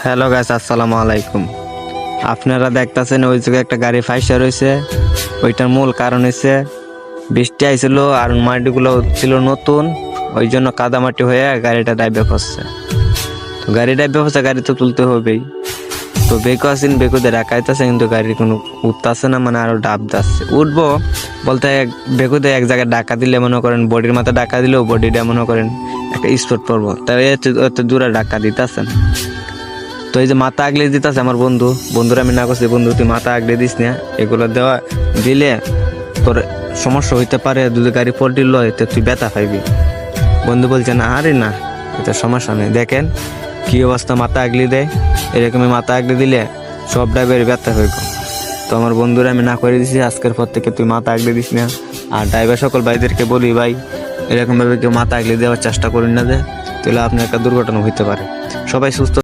Hello guys, আসসালামু আলাইকুম। আপনারা দেখতাছেন ওই জায়গায় একটা গাড়ি ফাইসা রয়েছে। ওইটার মূল কারণ হচ্ছে বৃষ্টি আইছিল আর মাটিগুলো ছিল নতুন, ওই জন্য কাদামাটি হয়ে গাড়িটা ডাইবে ফসছে। তো গাড়ি ডাইবে ফসছে, গাড়ি তো তুলতে হবেই। তো বেকো আসেন, বেকোতে রাখাইতেছে কিন্তু গাড়ির কোনো উঠতেছে না, মানে আরো ডাব যাচ্ছে। উঠবো বলতে বেকোতে এক জায়গায় ডাকা দিলে মনে করেন বডির মাথা ডাকা দিলেও বডিটা মনে করেন একটা স্পট পড়বো, তাই এত দূরে ডাকা দিতেছেন। তো এই যে মাথা আগলে দিতেছে আমার বন্ধুরা আমি না করছি, বন্ধু তুই মাথা আগলে দিস না, এগুলো দিলে তোর সমস্যা হইতে পারে, যদি গাড়ি পল্টি লয় তো তুই ব্যথা পাইবি। বন্ধু বলছে না, আরে না, এটা সমস্যা নেই। দেখেন কি অবস্থা, মাথা আগলি দেয়। এরকমই মাথা আগলে দিলে সব ড্রাইভারের ব্যথা হইব। তো আমার বন্ধুরা আমি না করে দিছি, আজকের পর থেকে তুই মাথা আগলে দিস না। আর ড্রাইভার সকল ভাইদেরকে বলি, ভাই এরকম ভাবে কেউ মাথা আগলে দেওয়ার চেষ্টা করেন না, যে তাহলে আপনার একটা দুর্ঘটনা হইতে পারে। সবাই সুস্থ